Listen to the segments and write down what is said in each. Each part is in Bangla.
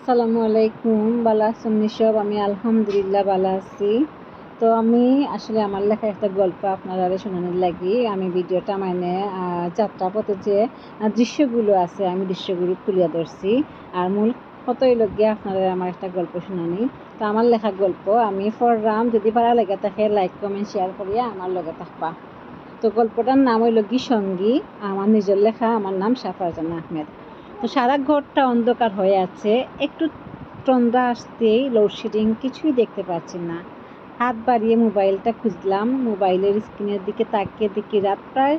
আসসালামু আলাইকুম। ভালো আছেন সব? আমি আলহামদুলিল্লাহ ভালো আছি। তো আমি আসলে আমার লেখা একটা গল্প আপনারা শোনানোর লাগি আমি ভিডিওটা যাত্রাপথে যে দৃশ্যগুলো আছে আমি দৃশ্যগুলো তুলে ধরছি। আর মূল কতই লগে আপনারা আমার একটা গল্প শোনানি। তো আমার লেখা গল্প আমি পড়লাম, যদি ভালো লেগে থাকে লাইক কমেন্ট শেয়ার করিয়া আমার লগে থাকবা। তো গল্পটার নাম হইল কি সঙ্গী। আমার নিজের লেখা, আমার নাম সাফারজানা আহমেদ। তো সারা ঘরটা অন্ধকার হয়ে আছে। একটু সন্ধ্যা আসতেই লোডশেডিং, কিছুই দেখতে পাচ্ছি না। হাত বাড়িয়ে মোবাইলটা খুঁজলাম, মোবাইলের স্ক্রিনের দিকে তাকিয়ে দেখি রাত প্রায়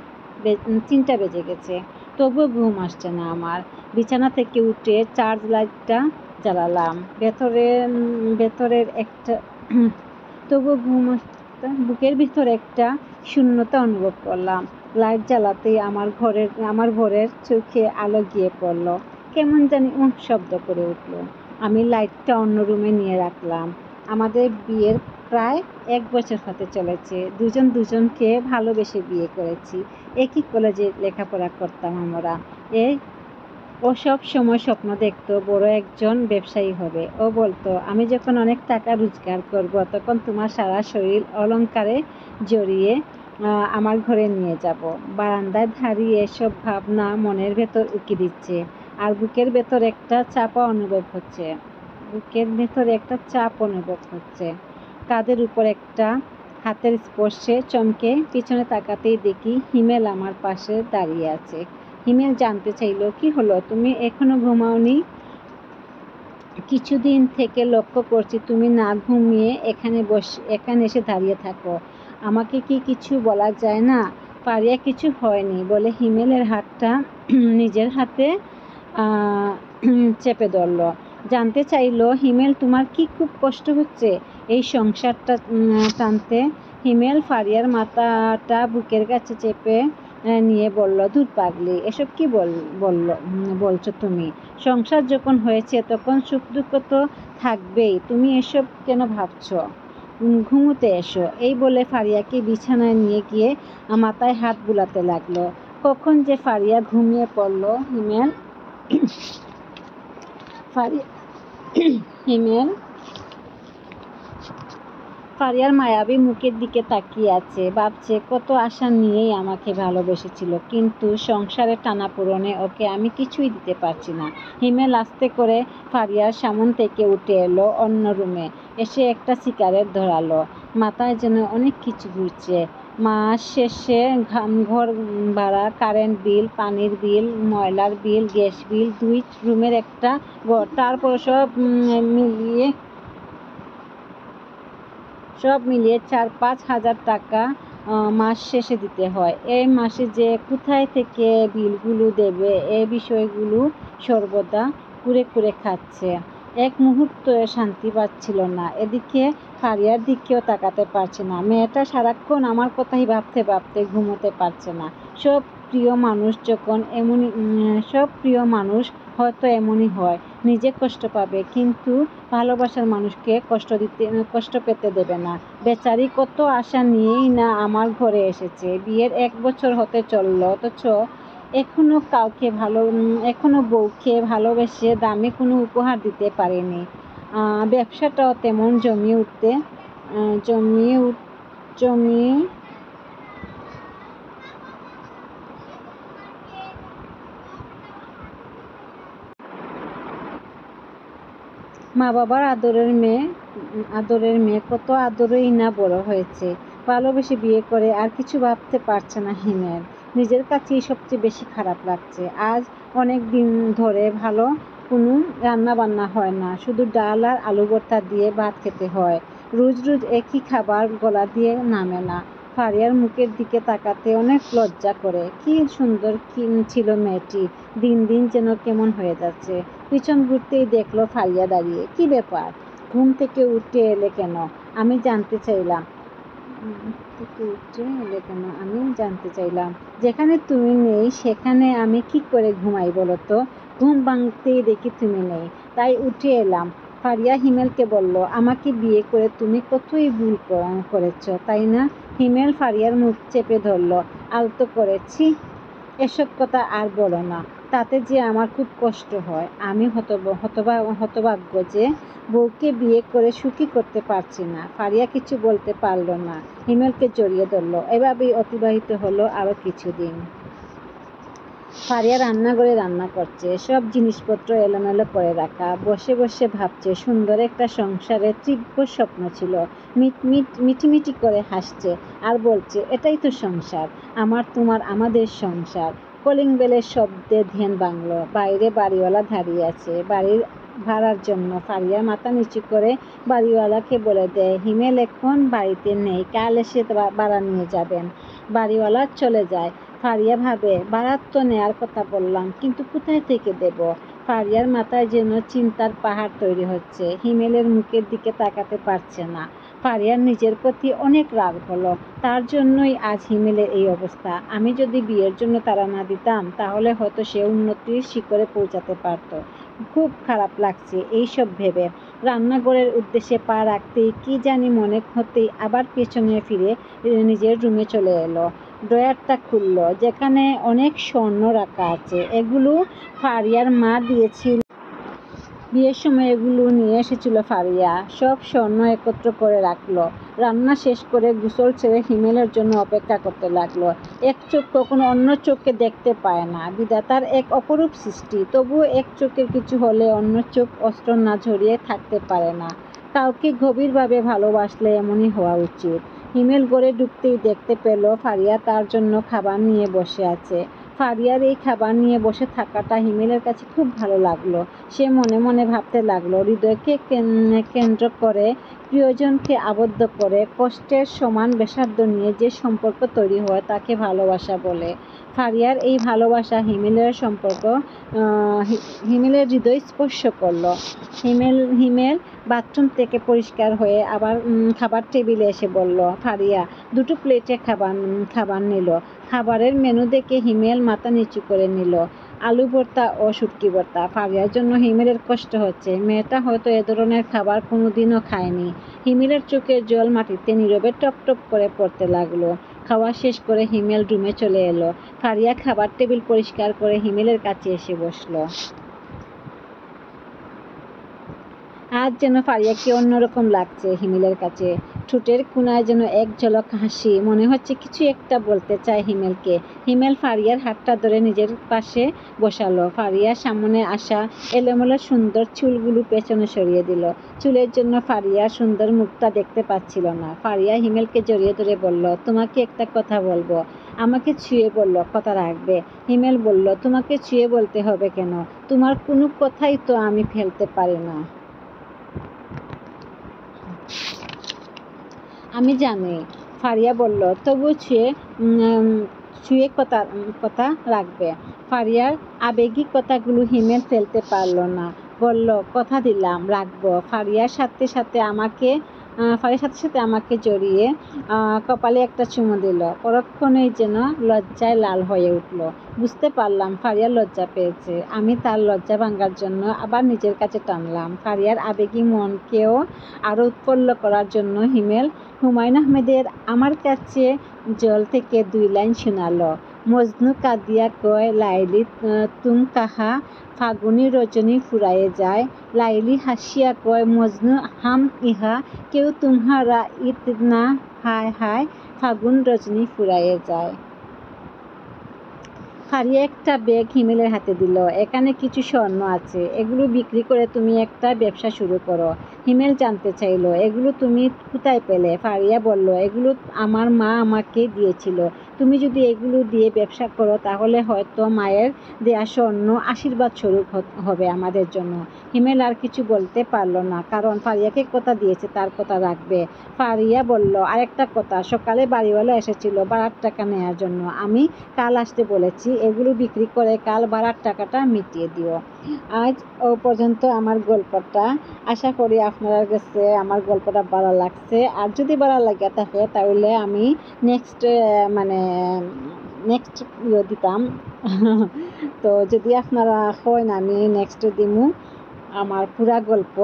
3টা বেজে গেছে। তবুও ঘুম আসছে না আমার। বিছানা থেকে উঠে চার্জ লাইটটা জ্বালালাম। ভেতরের একটা তবুও ঘুম আসছে, বুকের ভিতর একটা শূন্যতা অনুভব করলাম। লাইট জ্বালাতেই আমার ঘরের চোখে আলো গিয়ে পড়ল। কেমন জানি শব্দ করে উঠল। আমি লাইটটা অন্য রুমে নিয়ে রাখলাম। আমাদের বিয়ের প্রায় 1 বছর হতে চলেছে। দুজনকে ভালোবেসে বিয়ে করেছি। একই কলেজে লেখাপড়া করতাম আমরা। ও সব সময় স্বপ্ন দেখতো বড় একজন ব্যবসায়ী হবে। ও বলতো, আমি যখন অনেক টাকা রোজগার করব তখন তোমার সারা শরীর অলংকারে জড়িয়ে আমার ঘরে নিয়ে যাব। বারান্দায় দাঁড়িয়ে এসব ভাবনা মনের ভেতর উকি দিচ্ছে। আর বুকের ভেতর একটা চাপ অনুভব হচ্ছে। কাঁধের উপর একটা হাতের স্পর্শে চমকে পিছনে তাকাতেই দেখি হিমেল আমার পাশে দাঁড়িয়ে আছে। হিমেল জানতে চাইল, কি হলো, তুমি এখনো ঘুমাওনি? কিছুদিন থেকে লক্ষ্য করছি তুমি না ঘুমিয়ে এখানে এসে দাঁড়িয়ে থাকো। আমাকে কি কিছু বলা যায় না? পারিয়া কিছু হয়নি বলে হিমেলের হাতটা নিজের হাতে চেপে ধরল। জানতে চাইল, হিমেল তোমার কি খুব কষ্ট হচ্ছে এই সংসারটা টানতে? হিমেল ফারিয়ার মাথাটা বুকের কাছে চেপে নিয়ে বলল, দূর পাগলি, এসব কি বলছো তুমি? সংসার যখন হয়েছে তখন সুখ দুঃখ তো থাকবেই, তুমি এসব কেন ভাবছো? ঘুমোতে এসো। এই বলে ফারিয়াকে বিছানায় নিয়ে গিয়ে মাথায় হাত বুলাতে লাগলো। কখন যে ফারিয়া ঘুমিয়ে পড়ল। হিমেল ফারিয়ার মায়াবী মুখের দিকে তাকিয়ে আছে, ভাবছে কত আশা নিয়েই আমাকে ভালোবেসেছিল, কিন্তু সংসারের টানাপোড়েনে ওকে আমি কিছুই দিতে পারছি না। হিমেল আস্তে করে ফারিয়ার সামন থেকে উঠে এলো অন্য রুমে, এসে একটা সিগারেট ধরালো। মাথায় যেন অনেক কিছু ঘুরছে। মাস শেষে ঘর ভাড়া, কারেন্ট বিল, পানির বিল, ময়লার বিল, গ্যাস বিল, 2 রুমের একটা ঘর, তারপর সব মিলিয়ে 4-5 হাজার টাকা মাস শেষে দিতে হয়। এই মাসে যে কোথায় থেকে বিলগুলো দেবে এ বিষয়গুলো সর্বদা কুরে খাচ্ছে। এক মুহূর্ত শান্তি পাচ্ছিল না। এদিকে ফারিয়ার দিকেও তাকাতে পারছে না। মেয়েটা সারাক্ষণ আমার কথাই ভাবতে ভাবতে ঘুমোতে পারছে না। সব প্রিয় মানুষ হয়তো এমনই হয়, নিজে কষ্ট পাবে কিন্তু ভালোবাসার মানুষকে কষ্ট পেতে দেবে না। বেচারি কত আশা নিয়েই না আমার ঘরে এসেছে। বিয়ের 1 বছর হতে চলল, অথচ এখনো বউকে ভালোবেসে দামি কোনো উপহার দিতে পারেনি। ব্যবসাটাও তেমন জমিয়ে মা বাবার আদরের মেয়ে কত আদরেই না বড় হয়েছে। ভালোবেসে বিয়ে করে আর কিছু ভাবতে পারছে না হিমেল। নিজের কাছেই সবচেয়ে বেশি খারাপ লাগছে। আজ অনেক দিন ধরে ভালো কোনো রান্না বান্না হয় না, শুধু ডাল আর আলু ভর্তা দিয়ে ভাত খেতে হয়। রোজ একই খাবার গলা দিয়ে নামে না। ফারিয়ার মুখের দিকে তাকাতে অনেক লজ্জা করে। কি সুন্দর ছিল মেয়েটি, দিন দিন যেন কেমন হয়ে যাচ্ছে। পিছন ঘুরতেই দেখলো ফারিয়া দাঁড়িয়ে। কি ব্যাপার, ঘুম থেকে উঠে এলে কেন? আমি জানতে চাইলাম। যেখানে তুমি নেই সেখানে আমি কি করে ঘুমাই বলো তো? ঘুম ভাঙতেই দেখি তুমি নেই, তাই উঠে এলাম। ফারিয়া হিমেলকে বলল, আমাকে বিয়ে করে তুমি কতই ভুল করেছ, তাই না? হিমেল ফারিয়ার মুখ চেপে ধরল আলতো করেছি। এসব কথা আর বলো না। তাতে যে আমার খুব কষ্ট হয়। আমি হতভাগ্য যে বউকে বিয়ে করে সুখী করতে পারছি না। ফারিয়া কিছু বলতে পারল না, হিমেলকে জড়িয়ে ধরল। এভাবেই অতিবাহিত হলো আরও কিছুদিন। ফারিয়া রান্নাঘরে রান্না করছে, সব জিনিসপত্র এলোমেলো করে রাখা। বসে বসে ভাবছে, সুন্দর একটা সংসারে তীব্র স্বপ্ন ছিল। মিটিমিটি করে হাসছে আর বলছে, এটাই তো সংসার, আমার তোমার আমাদের সংসার। কলিং বেলের শব্দে ধ্যান ভাঙল। বাইরে বাড়িওয়ালা দাঁড়িয়ে আছে বাড়ির ভাড়ার জন্য। ফারিয়া মাথা নিচু করে বাড়িওয়ালাকে বলে দেয়, হিমেল এখন বাড়িতে নেই, কাল এসে ভাড়া নিয়ে যাবেন। বাড়িওয়ালা চলে যায়। ফারিয়া ভাবে, ভাড়া তো নেয়ার কথা বললাম, কিন্তু কোথায় থেকে দেব? ফারিয়ার মাথায় যেন চিন্তার পাহাড় তৈরি হচ্ছে। হিমেলের মুখের দিকে তাকাতে পারছে না। ফারিয়ার নিজের প্রতি অনেক রাগ হলো। তার জন্যই আজ হিমেলের এই অবস্থা। আমি যদি বিয়ের জন্য তাড়া না দিতাম, তাহলে হয়তো সে উন্নতির শিখরে পৌঁছাতে পারত। খুব খারাপ লাগছে এইসব ভেবে। রান্নাঘরের উদ্দেশ্যে পা রাখতেই কি জানি মনে হতেই আবার পেছনে ফিরে নিজের রুমে চলে এলো। ড্রয়ারটা খুলল, যেখানে অনেক স্বর্ণ রাখা আছে। এগুলো ফারিয়ার মা দিয়েছিল। বিয়ের সময় এগুলো নিয়ে এসেছিল ফারিয়া। সব স্বর্ণ একত্র করে রাখলো। রান্না শেষ করে গোসল ছেড়ে হিমেলের জন্য অপেক্ষা করতে লাগলো। এক চোখ কখনো অন্য চোখকে দেখতে পায় না, বিধাতার এক অপরূপ সৃষ্টি। তবুও এক চোখের কিছু হলে অন্য চোখ অস্ত্র না ঝরিয়ে থাকতে পারে না। কাউকে গভীরভাবে ভালোবাসলে এমনই হওয়া উচিত। হিমেল ঘরে ঢুকতেই দেখতে পেল ফারিয়া তার জন্য খাবার নিয়ে বসে আছে। ফারিয়ার এই খাবার নিয়ে বসে থাকাটা হিমেলের কাছে খুব ভালো লাগলো। সে মনে মনে ভাবতে লাগলো, হৃদয়কে কেন্দ্র করে, প্রিয়জনকে আবদ্ধ করে, কষ্টের সমান ব্যাসার্ধ নিয়ে যে সম্পর্ক তৈরি হয় তাকে ভালোবাসা বলে। ফারিয়ার এই ভালোবাসা হিমেলের হৃদয় স্পর্শ করলো। হিমেল বাথরুম থেকে পরিষ্কার হয়ে আবার খাবার টেবিলে এসে বলল, ফারিয়া দুটো প্লেটে খাবার নিল। খাবারের মেনু দেখে হিমেল মাথা নিচু করে নিল। আলু ভর্তা ও শুটকি ভর্তা। ফারিয়ার জন্য হিমেলের কষ্ট হচ্ছে। মেয়েটা হয়তো এ ধরনের খাবার কোনোদিনও খায়নি। হিমেলের চোখের জল মাটিতে নীরবে টপ টপ করে পড়তে লাগলো। খাওয়া শেষ করে হিমেল রুমে চলে এলো। ফারিয়া খাবার টেবিল পরিষ্কার করে হিমেলের কাছে এসে বসলো। আজ যেন ফারিয়াকে অন্যরকম লাগছে হিমেলের কাছে। ঠোঁটের কোণায় যেন এক ঝলক হাসি। মনে হচ্ছে কিছু একটা বলতে চায় হিমেলকে। হিমেল ফারিয়ার হাতটা ধরে নিজের পাশে বসালো। ফারিয়ার সামনে আসা এলোমেলো সুন্দর চুলগুলো পেছনে সরিয়ে দিল। চুলের জন্য ফারিয়ার সুন্দর মুখটা দেখতে পাচ্ছিল না। ফারিয়া হিমেলকে জড়িয়ে ধরে বলল, তোমাকে একটা কথা বলবো। আমাকে ছুঁয়ে বলল, কথা রাখবে। হিমেল বলল, তোমাকে ছুঁয়ে বলতে হবে কেন? তোমার কোনো কথাই তো আমি ফেলতে পারি না। আমি জানি। ফারিয়া বলল, তবু ছুঁয়ে কথা রাখবে। ফারিয়ার আবেগিক কথাগুলো হিমেল ফেলতে পারল না। বলল, কথা দিলাম, রাখবো। ফারিয়ার সাথে সাথে আমাকে জড়িয়ে কপালে একটা চুমু দিল। পরক্ষণেই যেন লজ্জায় লাল হয়ে উঠল। বুঝতে পারলাম ফারিয়া লজ্জা পেয়েছে। আমি তার লজ্জা ভাঙার জন্য আবার নিজের কাছে টানলাম। ফারিয়ার আবেগী মনকেও আরও উৎফুল্ল করার জন্য হিমেল হুমায়ুন আহমেদের আমার কাছে জল থেকে 2 লাইন শোনালো। মজনু কাঁদিয়া কয়, লাইলি তুম কাহা, ফাগুনি রজনী ফুরায়ে যায়। লাইলি হাসিয়া কয়, মজনু হাম ইহা, কেউ তুমহারা ইতনা, হায় হায়, ফাগুন রজনী ফুরায়ে যায়। ফারিয়া একটা ব্যাগ হিমেলের হাতে দিল। এখানে কিছু স্বর্ণ আছে, এগুলো বিক্রি করে তুমি একটা ব্যবসা শুরু করো। হিমেল জানতে চাইল, এগুলো তুমি কোথায় পেলে? ফারিয়া বলল, এগুলো আমার মা আমাকে দিয়েছিল। তুমি যদি এগুলো দিয়ে ব্যবসা করো, তাহলে হয়তো মায়ের দেয়া স্বর্ণ আশীর্বাদ স্বরূপ হবে আমাদের জন্য। হিমেল আর কিছু বলতে পারল না, কারণ ফারিয়াকে কথা দিয়েছে তার কথা রাখবে। ফারিয়া বলল, আরেকটা কথা, সকালে বাড়িওয়ালা এসেছিল ভাড়ার টাকা নেওয়ার জন্য। আমি কাল আসতে বলেছি, এগুলো বিক্রি করে কাল ভাড়ার টাকাটা মিটিয়ে দিও। আজ ও পর্যন্ত আমার গল্পটা। আশা করি আপনার কাছে আমার গল্পটা ভালো লাগছে। আর যদি ভালো লাগে থাকে তাহলে আমি নেক্সট দিতাম। তো যদি আপনারা হয় না, আমি নেক্সট দিমু আমার পুরা গল্প।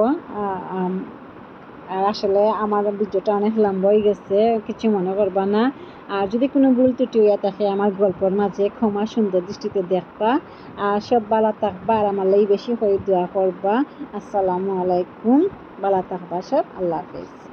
আর আসলে আমার ভিডিওটা অনেক লম্বা হয়ে গেছে, কিছু মনে করবা না। আর যদি কোনো ভুল ত্রুটি হইয়া থাকে আমার গল্পের মাঝে ক্ষমা সুন্দর দৃষ্টিতে দেখবা। আর সব ভালো থাকবা আর আমার লাগি বেশি করে দোয়া করবা। আসসালামু আলাইকুম, ভালো থাকবা সব, আল্লাহ হাফেজ।